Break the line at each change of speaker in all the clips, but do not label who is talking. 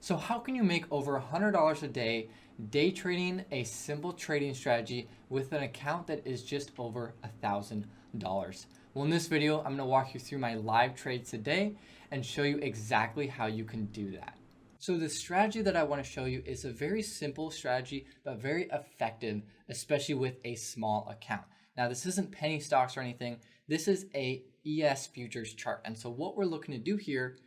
So how can you make over $100 a day day trading a simple trading strategy with an account that is just over $1,000? Well, in this video, I'm gonna walk you through my live trades today and show you exactly how you can do that. So the strategy that I wanna show you is a very simple strategy, but very effective, especially with a small account. Now, this isn't penny stocks or anything. This is a ES futures chart. And so what we're looking to do here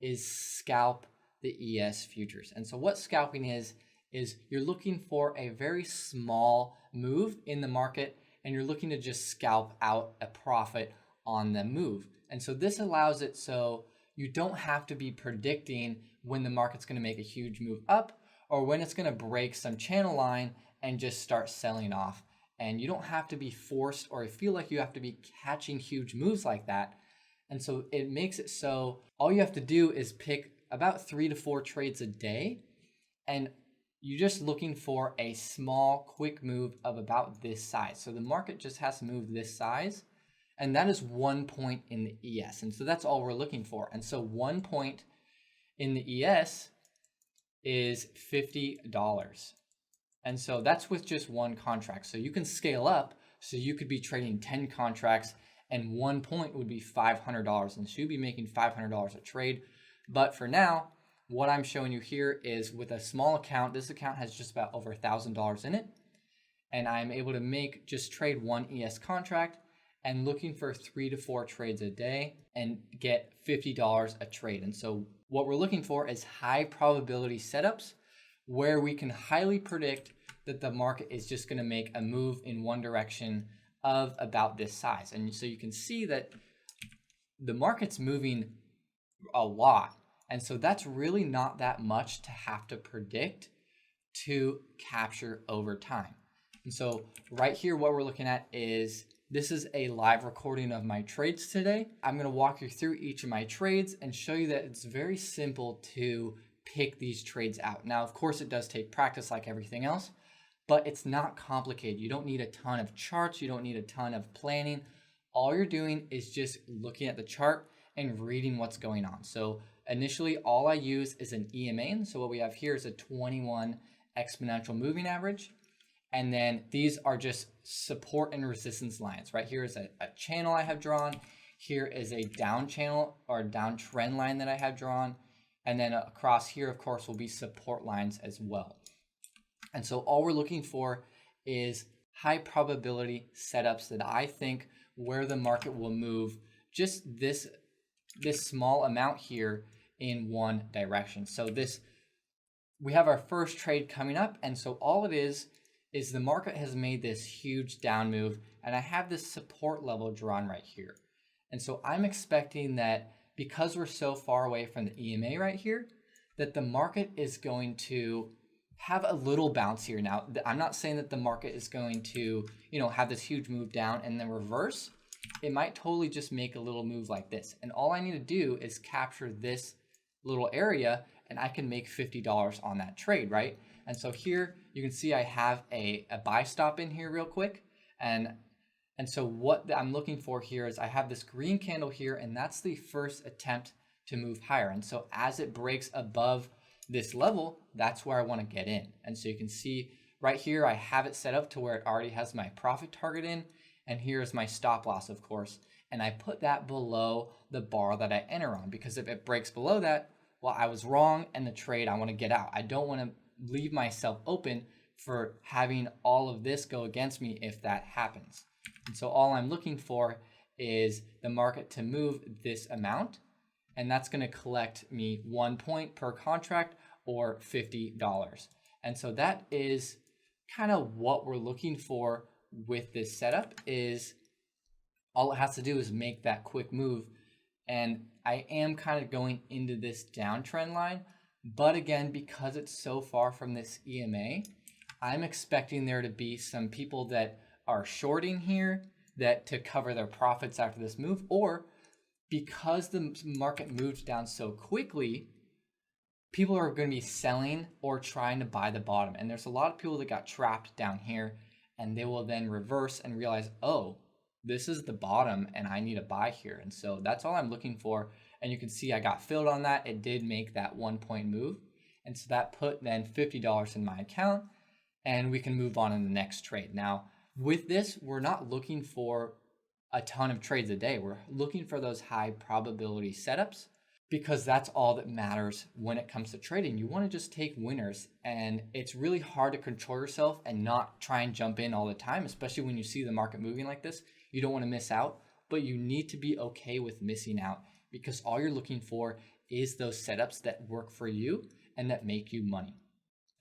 is scalp the ES futures. And so what scalping is you're looking for a very small move in the market and you're looking to just scalp out a profit on the move. And so this allows it so you don't have to be predicting when the market's going to make a huge move up or when it's going to break some channel line and just start selling off. And you don't have to be forced or feel like you have to be catching huge moves like that. And so it makes it so all you have to do is pick about 3 to 4 trades a day. And you're just looking for a small, quick move of about this size. So the market just has to move this size. And that is 1 point in the ES. And so that's all we're looking for. And so 1 point in the ES is $50. And so that's with just one contract. So you can scale up. So you could be trading 10 contracts and 1 point would be $500. And so you'd be making $500 a trade. But for now, what I'm showing you here is with a small account, this account has just about over $1,000 in it. And I'm able to just trade one ES contract and looking for 3 to 4 trades a day and get $50 a trade. And so what we're looking for is high probability setups where we can highly predict that the market is just going to make a move in one direction of about this size. And so you can see that the market's moving a lot. And so that's really not that much to have to predict to capture over time. And so right here, what we're looking at is this is a live recording of my trades today. I'm going to walk you through each of my trades and show you that it's very simple to pick these trades out. Now, of course, it does take practice like everything else, but it's not complicated. You don't need a ton of charts. You don't need a ton of planning. All you're doing is just looking at the chart and reading what's going on. So initially, all I use is an EMA. And so what we have here is a 21 exponential moving average. And then these are just support and resistance lines. Right here is a channel I have drawn. Here is a down channel or downtrend line that I have drawn. And then across here, of course, will be support lines as well. And so all we're looking for is high probability setups that I think where the market will move just this small amount here in one direction. So we have our first trade coming up. And so all it is the market has made this huge down move and I have this support level drawn right here. And so I'm expecting that because we're so far away from the EMA right here, that the market is going to have a little bounce here. Now, I'm not saying that the market is going to, have this huge move down and then reverse. It might totally just make a little move like this. And all I need to do is capture this little area and I can make $50 on that trade, right? And so here you can see I have a buy stop in here real quick. And so what I'm looking for here is I have this green candle here and that's the first attempt to move higher. And so as it breaks above this level, that's where I want to get in. And so you can see right here, I have it set up to where it already has my profit target in. And here's my stop loss, of course. And I put that below the bar that I enter on because if it breaks below that, well, I was wrong and the trade, I want to get out. I don't want to leave myself open for having all of this go against me if that happens. And so all I'm looking for is the market to move this amount. And that's going to collect me 1 point per contract or $50. And so that is kind of what we're looking for with this setup is all it has to do is make that quick move. And I am kind of going into this downtrend line. But again, because it's so far from this EMA, I'm expecting there to be some people that are shorting here that to cover their profits after this move, or because the market moved down so quickly, people are going to be selling or trying to buy the bottom. And there's a lot of people that got trapped down here and they will then reverse and realize, oh, this is the bottom and I need to buy here. And so that's all I'm looking for. And you can see I got filled on that. It did make that 1 point move. And so that put then $50 in my account, and we can move on in the next trade. Now, with this, we're not looking for a ton of trades a day. We're looking for those high probability setups because that's all that matters when it comes to trading. You want to just take winners, and it's really hard to control yourself and not try and jump in all the time, especially when you see the market moving like this. You don't want to miss out, but you need to be okay with missing out because all you're looking for is those setups that work for you and that make you money.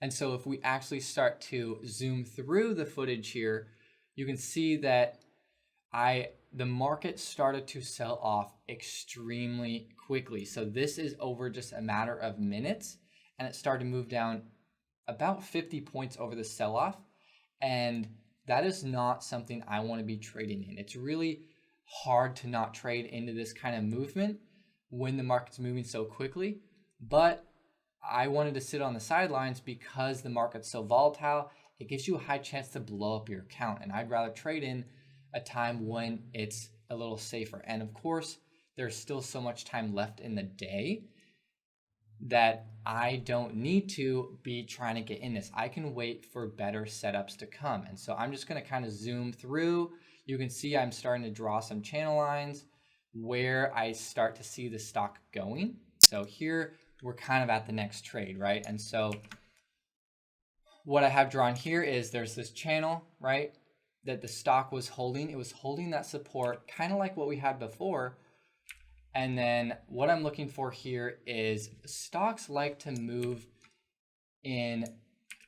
And so if we actually start to zoom through the footage here, you can see that the market started to sell off extremely quickly. So this is over just a matter of minutes, and it started to move down about 50 points over the sell-off. And that is not something I want to be trading in. It's really hard to not trade into this kind of movement when the market's moving so quickly. But I wanted to sit on the sidelines because the market's so volatile. It gives you a high chance to blow up your account, and I'd rather trade in a time when it's a little safer. And of course, there's still so much time left in the day that I don't need to be trying to get in this. I can wait for better setups to come. And so I'm just going to kind of zoom through. You can see I'm starting to draw some channel lines where I start to see the stock going. So here we're kind of at the next trade, right? And so what I have drawn here is there's this channel, right, that the stock was holding. It was holding that support, kind of like what we had before. And then what I'm looking for here is stocks like to move in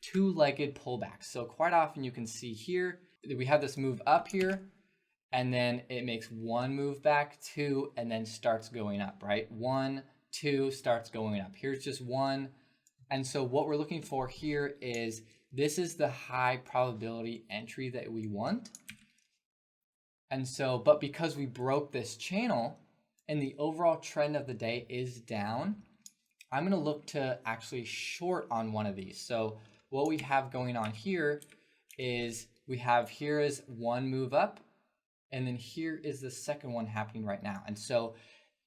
two-legged pullbacks. So quite often you can see here, we have this move up here, and then it makes one move back, two, and then starts going up, right? 1, 2, starts going up. Here's just one. And so what we're looking for here is this is the high probability entry that we want. And so, but because we broke this channel and the overall trend of the day is down, I'm going to look to actually short on one of these. So what we have going on here is here is one move up, and then here is the second one happening right now. And so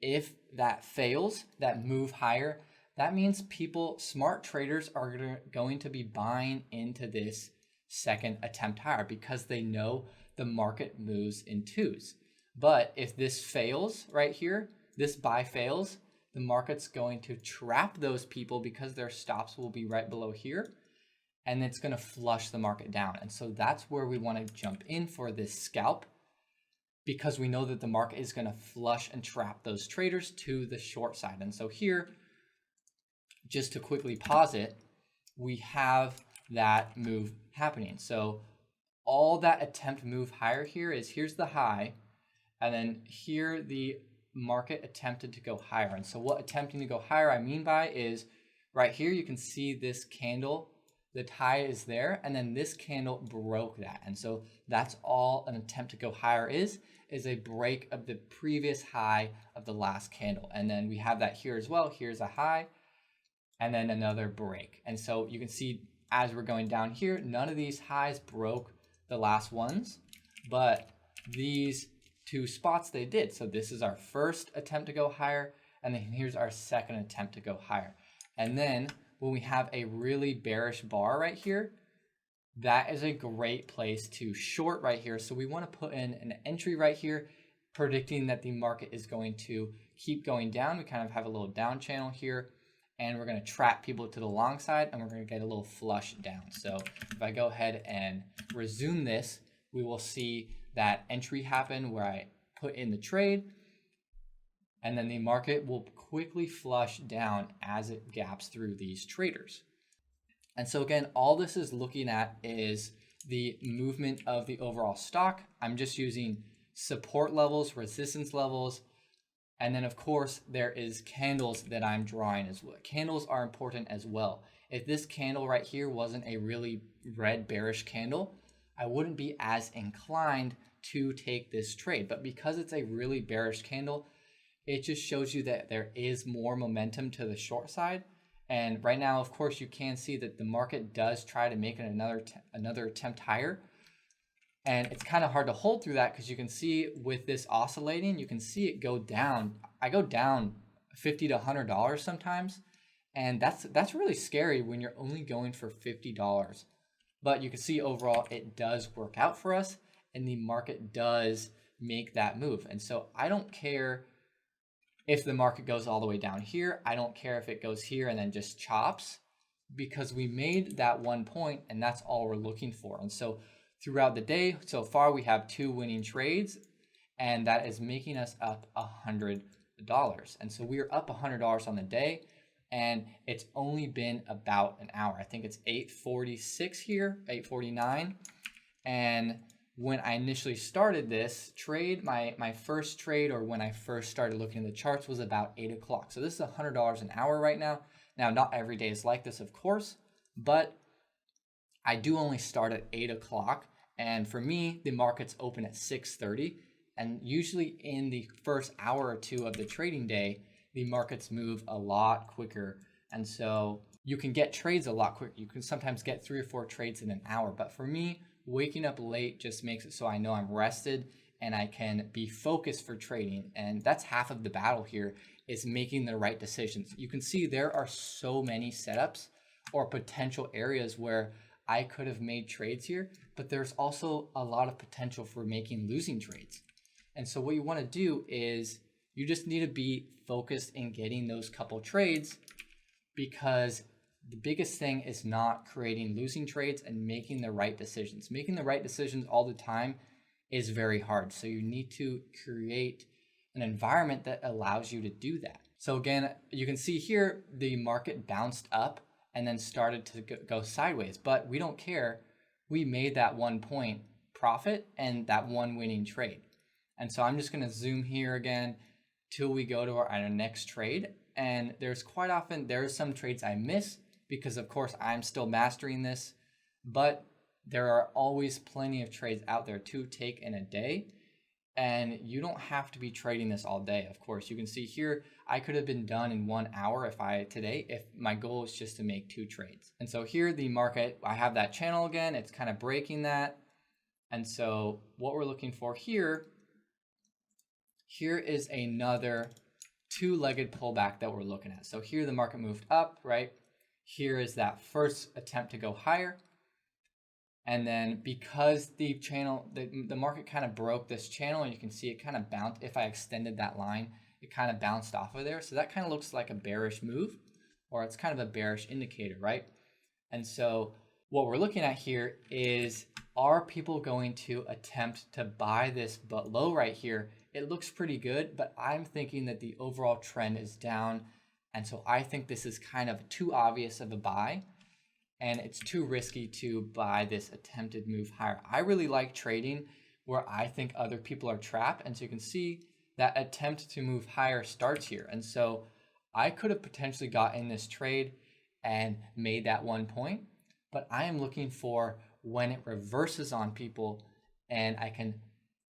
if that fails, that move higher, that means people, smart traders, are going to be buying into this second attempt higher because they know the market moves in twos. But if this fails right here, this buy fails, the market's going to trap those people because their stops will be right below here, and it's going to flush the market down. And so that's where we want to jump in for this scalp, because we know that the market is going to flush and trap those traders to the short side. And so here, just to quickly pause it, we have that move happening. So all that attempt move higher here is, here's the high, and then here the market attempted to go higher. And so what attempting to go higher I mean by is right here, you can see this candle, the high is there, and then this candle broke that. And so that's all an attempt to go higher is a break of the previous high of the last candle. And then we have that here as well. Here's a high, and then another break. And so you can see as we're going down here, none of these highs broke the last ones, but these two spots they did. So this is our first attempt to go higher, and then here's our second attempt to go higher. And then when we have a really bearish bar right here, that is a great place to short right here. So we want to put in an entry right here, predicting that the market is going to keep going down. We kind of have a little down channel here, and we're going to trap people to the long side, and we're going to get a little flush down. So if I go ahead and resume this, we will see that entry happen where I put in the trade, and then the market will quickly flush down as it gaps through these traders. And so again, all this is looking at is the movement of the overall stock. I'm just using support levels, resistance levels, and then of course there is candles that I'm drawing as well. Candles are important as well. If this candle right here wasn't a really red bearish candle, I wouldn't be as inclined to take this trade. But because it's a really bearish candle, it just shows you that there is more momentum to the short side. And right now, of course, you can see that the market does try to make another attempt higher. And it's kind of hard to hold through that because you can see with this oscillating, you can see it go down. I go down $50 to $100 sometimes. And that's really scary when you're only going for $50. But you can see overall it does work out for us and the market does make that move. And so I don't care if the market goes all the way down here. I don't care if it goes here and then just chops, because we made that 1 point and that's all we're looking for. And so throughout the day so far, we have 2 winning trades, and that is making us up $100. And so we are up $100 on the day, and it's only been about an hour. I think it's 8:46 here, 8:49. And when I initially started this trade, my first trade, or when I first started looking at the charts, was about 8 o'clock. So this is $100 an hour right now. Now, not every day is like this, of course, but I do only start at 8 o'clock. And for me, the markets open at 6:30. And usually in the first hour or two of the trading day, the markets move a lot quicker. And so you can get trades a lot quicker. You can sometimes get 3 or 4 trades in an hour. But for me, waking up late just makes it so I know I'm rested and I can be focused for trading. And that's half of the battle here, is making the right decisions. You can see there are so many setups or potential areas where I could have made trades here, but there's also a lot of potential for making losing trades. And so what you want to do is you just need to be focused in getting those couple trades, because the biggest thing is not creating losing trades and making the right decisions. Making the right decisions all the time is very hard. So you need to create an environment that allows you to do that. So again, you can see here the market bounced up and then started to go sideways, but we don't care. We made that 1 point profit and that 1 winning trade. And so I'm just going to zoom here again till we go to our next trade. And there's some trades I miss because of course I'm still mastering this, but there are always plenty of trades out there to take in a day. And you don't have to be trading this all day. Of course, you can see here, I could have been done in 1 hour if my goal is just to make 2 trades. And so here the market, I have that channel again, it's kind of breaking that. And so what we're looking for here is another 2-legged pullback that we're looking at. So here the market moved up, right? Here is that first attempt to go higher. And then because the market kind of broke this channel, and you can see it kind of bounced. If I extended that line, it kind of bounced off of there. So that kind of looks like a bearish move, or it's kind of a bearish indicator, right? And so what we're looking at here is, are people going to attempt to buy this low right here? It looks pretty good, but I'm thinking that the overall trend is down. And so I think this is kind of too obvious of a buy, and it's too risky to buy this attempted move higher. I really like trading where I think other people are trapped. And so you can see that attempt to move higher starts here. And so I could have potentially got in this trade and made that 1 point, but I am looking for when it reverses on people and I can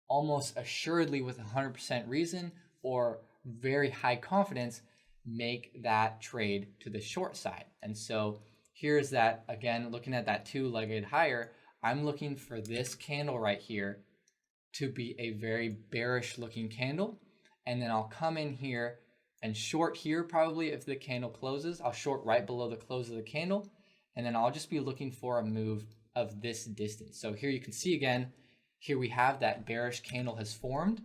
almost assuredly, with 100% reason or very high confidence, make that trade to the short side. And so here's that, again, looking at that 2-legged higher, I'm looking for this candle right here to be a very bearish looking candle. And then I'll come in here and short here. Probably if the candle closes, I'll short right below the close of the candle. And then I'll just be looking for a move of this distance. So here you can see again, here we have that bearish candle has formed.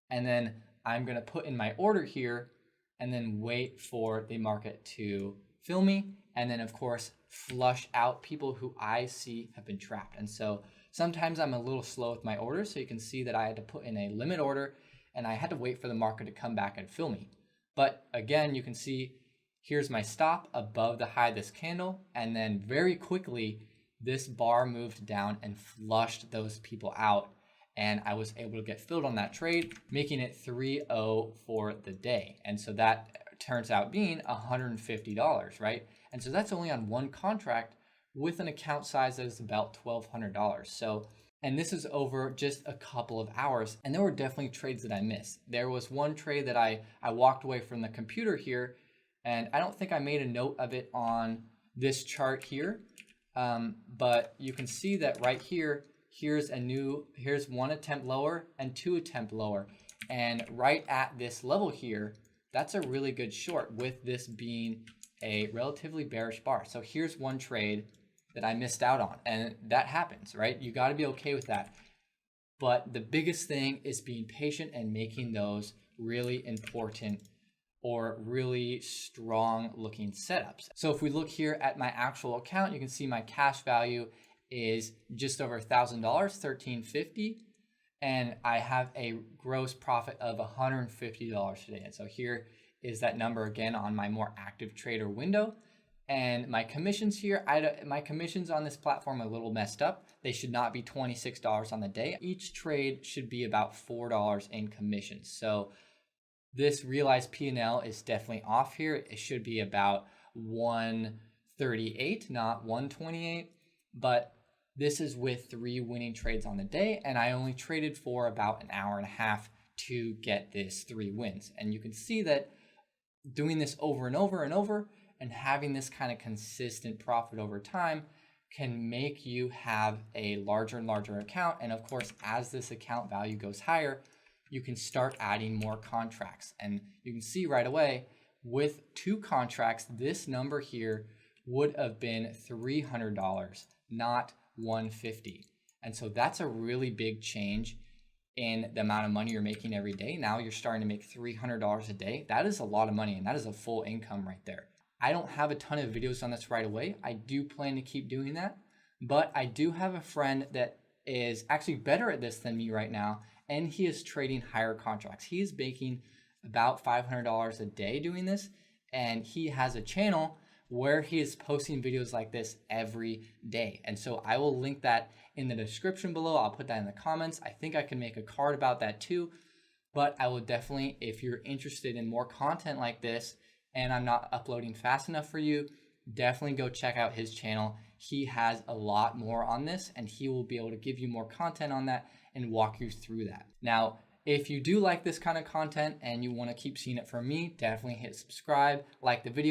And then I'm going to put in my order here and then wait for the market to fill me. And then of course, flush out people who I see have been trapped. And so sometimes I'm a little slow with my orders. So you can see that I had to put in a limit order and I had to wait for the market to come back and fill me. But again, you can see here's my stop above the high of this candle. And then very quickly, this bar moved down and flushed those people out. And I was able to get filled on that trade, making it 3-0 for the day. And so that turns out being $150, right? And so that's only on one contract with an account size that is about $1,200. So, and this is over just a couple of hours. And there were definitely trades that I missed. There was one trade that I walked away from the computer here, and I don't think I made a note of it on this chart here. But you can see that right here, here's one attempt lower and 2 attempt lower. And right at this level here, that's a really good short with this being a relatively bearish bar. So here's one trade that I missed out on, and that happens, right? You got to be okay with that. But the biggest thing is being patient and making those really important or really strong looking setups. So if we look here at my actual account, you can see my cash value is just over $1,000, $1,350, and I have a gross profit of $150 today. And so here is that number again on my more active trader window. And my commissions here, my commissions on this platform are a little messed up. They should not be $26 on the day. Each trade should be about $4 in commissions. So this realized P&L is definitely off here. It should be about 138, not 128. But this is with 3 winning trades on the day. And I only traded for about an hour and a half to get this 3 wins. And you can see that doing this over and over and over and having this kind of consistent profit over time can make you have a larger and larger account. And of course, as this account value goes higher, you can start adding more contracts. And you can see right away with 2 contracts, this number here would have been $300, not $150. And so that's a really big change in the amount of money you're making every day. Now you're starting to make $300 a day. That is a lot of money, and that is a full income right there. I don't have a ton of videos on this right away. I do plan to keep doing that, but I do have a friend that is actually better at this than me right now, and he is trading higher contracts. He is making about $500 a day doing this, and he has a channel where he is posting videos like this every day. And so I will link that in the description below. I'll put that in the comments. I think I can make a card about that too, but I will definitely, if you're interested in more content like this and I'm not uploading fast enough for you, definitely go check out his channel. He has a lot more on this, and he will be able to give you more content on that and walk you through that. Now, if you do like this kind of content and you want to keep seeing it from me, definitely hit subscribe, like the video.